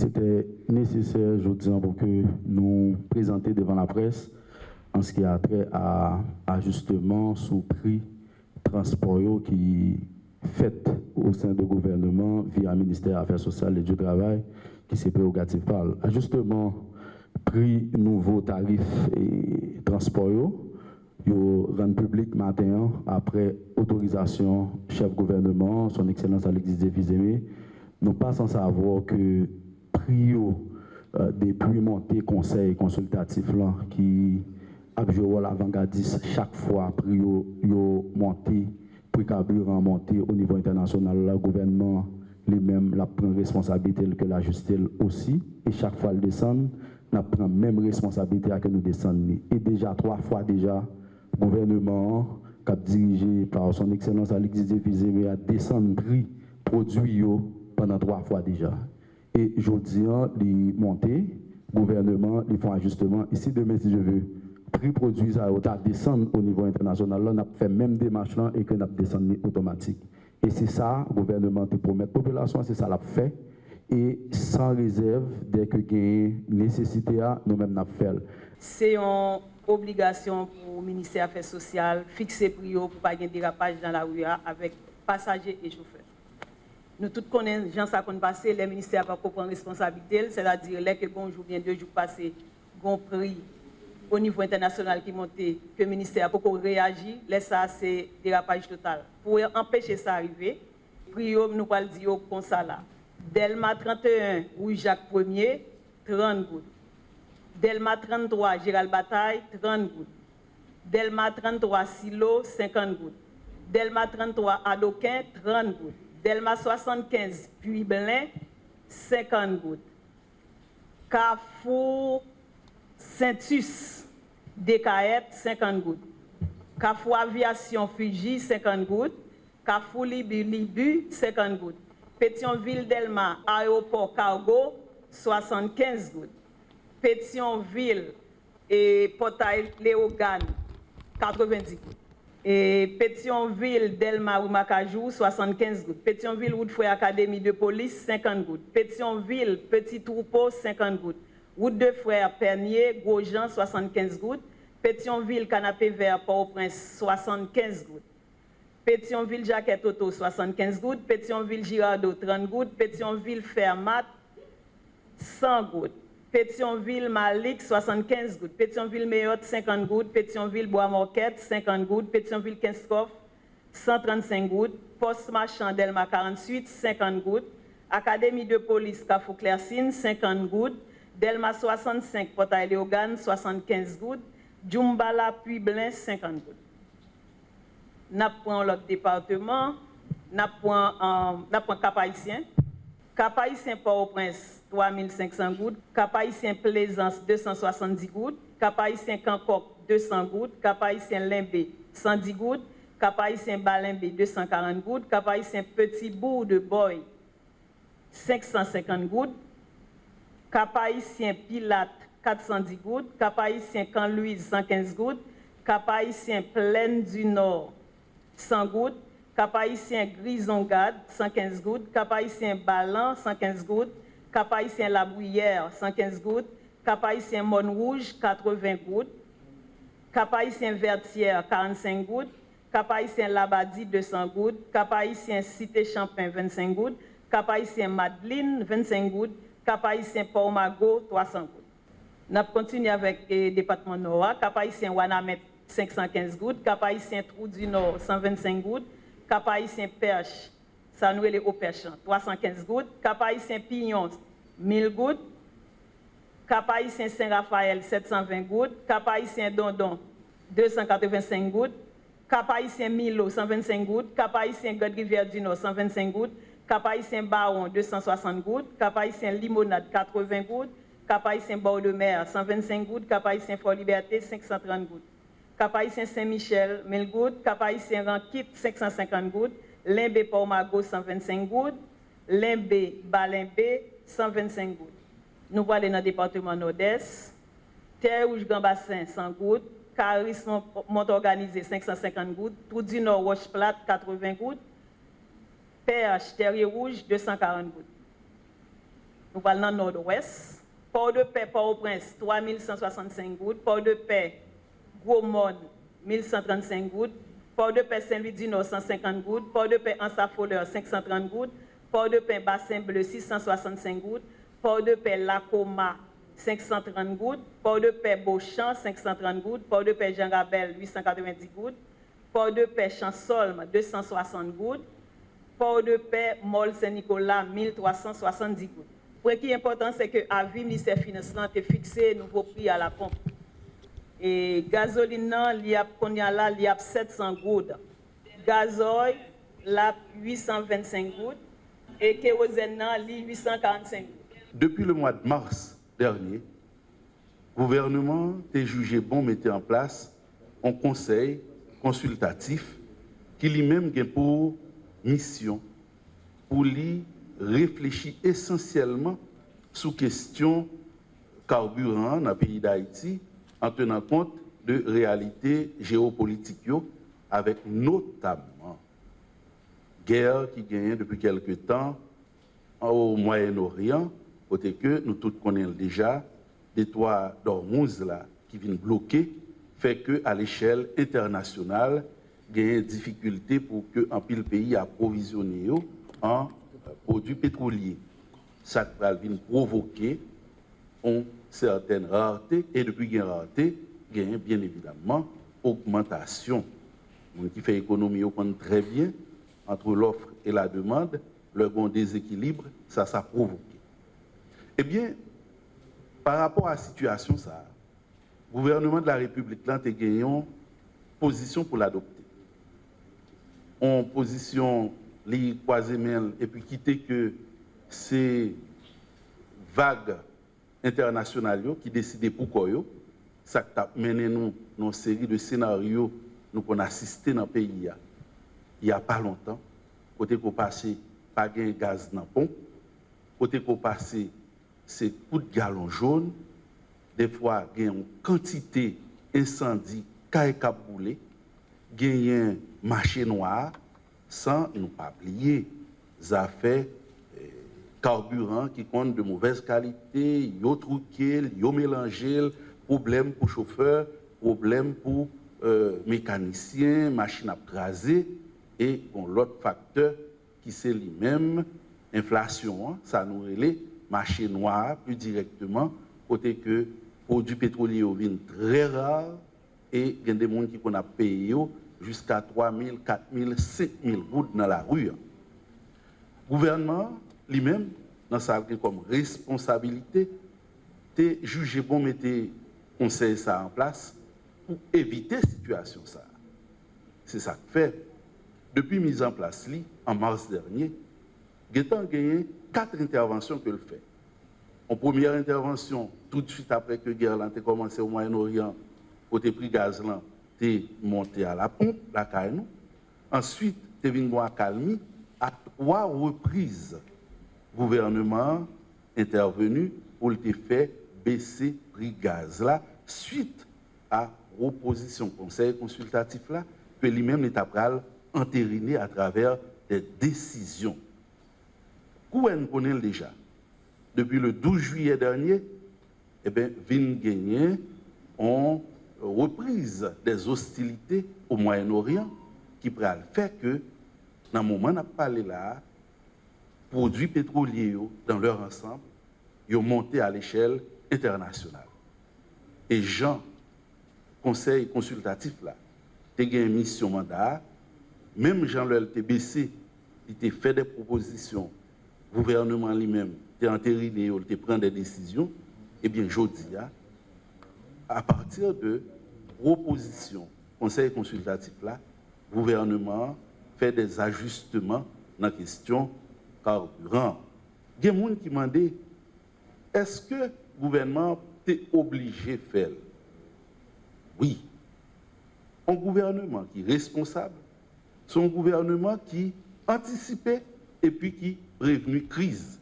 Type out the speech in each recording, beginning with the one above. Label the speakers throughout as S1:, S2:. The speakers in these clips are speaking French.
S1: c'était nécessaire, je dis, pour que nous présentions devant la presse en ce qui a trait à ajustement sous prix transport qui fait au sein du gouvernement via le ministère des Affaires sociales et du Travail, qui s'est prérogative par ajustement prix nouveau tarif et transport. Yo rend public matin après autorisation chef gouvernement, son excellence Alexis Devizeme, nous pas sans savoir que prix depuis monté conseil consultatif là qui a joué l'avant-gardiste chaque fois prix yo monté prix carburant monté au niveau international le gouvernement lui-même la prend responsabilité que l'ajuster aussi et chaque fois le descend n'a prend même responsabilité à que nous descendons et déjà 3 fois déjà gouvernement qui dirigé par son excellence Alexis Devizeme a descendu prix produits pendant 3 fois déjà. Et je dis, les montées, gouvernement, ils font ajustement. Ici, demain, si je veux, prix produits à descendre au niveau international, là, on a fait même démarche là et que nous descendu automatique. Et c'est ça, le gouvernement te promet la population, c'est ça l'a fait. Et sans réserve, dès que il y a nécessité, nous-mêmes, nous fait.
S2: C'est une obligation pour le ministère des Affaires sociales fixer prix pour ne pas avoir de dérapage dans la rue avec passagers et chauffeurs. Nous tous connaissons les gens qui ont passé, les ministères n'ont pas prendre responsabilité, c'est-à-dire que bon jour, bien 2 jours passés, un prix au niveau international qui monte, que le ministère n'a pas réagi, ça c'est dérapage total. Pour empêcher ça d'arriver, prix nous allons dire comme ça là. Delma 31, Rouge Jacques 1er, 30 gouttes. Delma 33, Gérald Bataille, 30 gouttes. Delma 33, Silo, 50 gouttes. Delma 33, Adoquin, 30 gouttes. Delma 75, Puy-Belin, 50 gouttes. Carrefour Saint-Us, DKF, 50 gouttes. Carrefour Aviation Fuji, 50 gouttes. Carrefour Libu, 50 gouttes. Pétionville Delma, Aéroport Cargo, 75 gouttes. Pétionville et Portail Léogane, 90 gouttes. Et Pétionville, Delma ou Macajou, 75 gouttes. Pétionville, Route Fouet Académie de Police, 50 gouttes. Pétionville, Petit Troupeau, 50 gouttes. Route de Frères Pernier, Grosjean, 75 gouttes. Pétionville, Canapé Vert, Port-au-Prince, 75 gouttes. Pétionville, Jaquette Auto, 75 gouttes. Pétionville, Girardot, 30 gouttes. Pétionville, Fermat, 100 gouttes. Pétionville, Malik, 75 gouttes. Pétionville, Méotte, 50 gouttes. Pétionville, Bois-Morquette, 50 gouttes. Pétionville, Kinskoff, 135 gouttes. Poste Marchand, Delma, 48, 50 gouttes. Académie de police, Carrefour Clercine, 50 gouttes. Delma, 65, Portail Léogane, 75 gouttes. Djumbala, Puy-Belin, 50 gouttes. Nous prenons l'autre département. Nous prenons Cap-Haïtien. Cap-Haïtien Port-au-Prince, 3500 gouttes. Cap-Haïtien Plaisance, 270 gouttes. Cap-Haïtien Cancoq, 200 gouttes. Cap-Haïtien Limbé, 110 gouttes. Cap-Haïtien Balimbé, 240 gouttes. Cap-Haïtien Petit Bourg de Boy, 550 gouttes. Cap-Haïtien Pilate, 410 gouttes. Cap-Haïtien Camp-Louise, 115 gouttes. Cap-Haïtien Plaine du Nord, 100 gouttes. Cap-Haïtien Grisongade, 115 gouttes. Cap-Haïtien Balan, 115 gouttes. Cap-Haïtien La Bruyère, 115 gouttes. Cap-Haïtien Montrouge, 80 gouttes. Cap-Haïtien Vertière, 45 gouttes. Cap-Haïtien Labadie, 200 gouttes. Cap-Haïtien Cité Champagne, 25 gouttes. Cap-Haïtien Madeleine, 25 gouttes. Cap-Haïtien Port-Mago, 300 gouttes. Nous continuons avec le département Nord. Cap-Haïtien Wanamet, 515 gouttes. Cap-Haïtien Trou du Nord, 125 gouttes. Cap-Haïtien Perche, ça nous est au Perche, 315 gouttes. Cap-Haïtien Pignon, 1000 gouttes. Cap-Haïtien Saint-Raphaël, 720 gouttes. Cap-Haïtien Dondon, 285 gouttes. Cap-Haïtien Milo, 125 gouttes. Cap-Haïtien God-Rivière du Nord, 125 gouttes. Cap-Haïtien Baron, 260 gouttes. Cap-Haïtien Limonade, 80 gouttes. Cap-Haïtien Bord de Mer, 125 gouttes. Cap-Haïtien Fort-Liberté, 530 gouttes. Cap-Haïtien Saint-Michel, 1000 gouttes. Cap-Haïtien Ranquit, 550 gouttes. Limbé Port-Mago, 125 gouttes. Limbé Balimbé, 125 gouttes. Nous allons dans le département Nord-Est. Terre Rouge Gambassin, 100 gouttes. Caris Montorganisé, 550 gouttes. Trou du Nord Roche Plate, 80 gouttes. Perche Terrier Rouge, 240 gouttes. nous parlons dans le nord-ouest. Port-de-Paix, Port-au-Prince, 3165 gouttes. Port-de-Paix, Gros-Monde, 1135 gouttes. Port-de-Paix, Saint-Louis-du-Nord, 150 gouttes. Port-de-Paix, Ansa-Foleur, 530 gouttes. Port-de-Paix, Bassin-Bleu, 665 gouttes. Port-de-Paix, Lacoma, 530 gouttes. Port-de-Paix, Beauchamp, 530 gouttes. Port-de-Paix, Jean-Gabel, 890 gouttes. Port-de-Paix, Chansolme, 260 gouttes. Port-de-Paix, Mol Saint-Nicolas, 1370 gouttes. Ce qui est important, c'est que l'avis ministère des Finances a fixé un nouveau prix à la pompe. Et gasoline, il y a 700 gouttes. Gazoil, là, 825 gouttes. Et kérosène, il y a 845 gouttes.
S3: Depuis le mois de mars dernier, le gouvernement a jugé bon mettre en place un conseil consultatif qui lui-même a pour mission pour lui réfléchir essentiellement sur question carburant dans le pays d'Haïti en tenant compte de réalités géopolitiques avec notamment guerre qui gagne depuis quelque temps au Moyen-Orient, côté que nous tous connaissons déjà des toits d'Ormuz là qui viennent bloquer, fait que à l'échelle internationale, il y a des difficultés pour que un pile pays approvisionné en produits pétroliers. Ça va provoquer une certaine rareté et depuis qu'il y a une rareté, il y a bien évidemment augmentation. Ce qui fait économie, on comprend très bien entre l'offre et la demande, le bon déséquilibre, ça a provoqué. Eh bien, par rapport à la situation, ça, le gouvernement de la République a gagné une position pour l'adopter. En position les croisements et puis quitter que ces vagues internationales qui décident pourquoi ça a mené nous dans une série de scénarios nous qu'on assisté dans le pays il n'y a pas longtemps. Côté qu'on passé pas de gaz dans le pont, côté qu'on passé c'est coups de galon jaune, des fois il y a une quantité d'incendie qui a brûlé, il y a un marché noir, sans nous pas oublier les affaires carburant qui comptent de mauvaise qualité, yo truqué, yo mélangé, problème pour chauffeur, problème pour mécanicien, machine à craser et bon, l'autre facteur qui c'est lui-même inflation, ça nous relève marché noir plus directement côté que produits pétroliers viennent très rares et il y a des gens qui qu'on a payé jusqu'à 3 000, 4 000, 5 000 gouttes dans la rue. Le gouvernement lui-même, dans sa comme responsabilité, a jugé bon mettre conseil ça en place pour éviter cette situation. C'est ça que fait. Depuis mise en place, en mars dernier, il a gagné 4 interventions que le fait. En première intervention, tout de suite après que la guerre a commencé au Moyen-Orient, côté prix gaz là, t'es monté à la pompe, la caille. Ensuite, t'es venu à calmer. À 3 reprises, le gouvernement intervenu pour te faire baisser le prix gaz là, suite à la proposition conseil consultatif là, que lui-même l'État pral entériné à travers des décisions. Qu'on connaît déjà. Depuis le 12 juillet dernier, eh bien, vient gagner en reprise des hostilités au Moyen-Orient qui pourrait faire que, dans le moment où on a parlé là, produits pétroliers dans leur ensemble, ils ont monté à l'échelle internationale. Et Jean, conseil consultatif là, il a une mission mandat, même Jean le LTBC, il a fait des propositions, le gouvernement lui-même, il a entériné, il a pris des décisions, et bien, je dis, à partir de propositions, conseil consultatif là, le gouvernement fait des ajustements dans la question carburant. Il y a des gens qui demandent, est-ce que le gouvernement est obligé de faire? Oui. Un gouvernement qui est responsable, c'est un gouvernement qui anticipe et puis qui prévenu crise.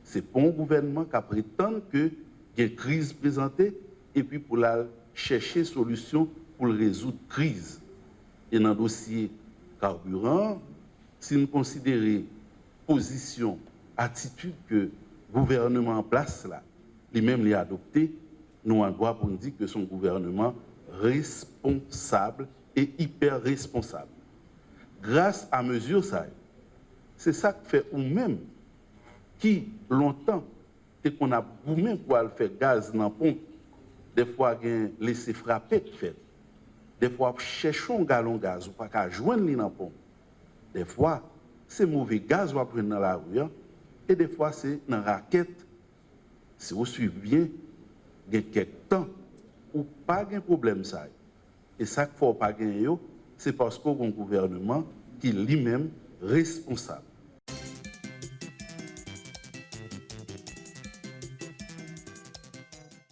S3: Ce n'est pas un gouvernement qui prétend qu'il y a une crise présentée et puis pour la chercher solution pour résoudre la crise. Et dans le dossier carburant, si nous considérons position, attitude que le gouvernement en place là, lui-même l'a adopté, nous en droit pour nous dire que son gouvernement responsable et hyper responsable. Grâce à mesure ça, c'est ça que fait ou même qui longtemps dès qu'on a boumé pour aller faire gaz dans la pompe, des fois on laissé frapper de fait. Des fois cherchons un gallon de gaz ou pas qu'à joindre dans la pompe. Des fois c'est mauvais gaz qu'on prend dans la rue et des fois c'est dans la raquette. Si vous suivez bien, il y a quelques temps ou pas de problème ça. Et ça qu'il ne faut pas gagner, c'est parce qu'on a un gouvernement qui est lui-même responsable.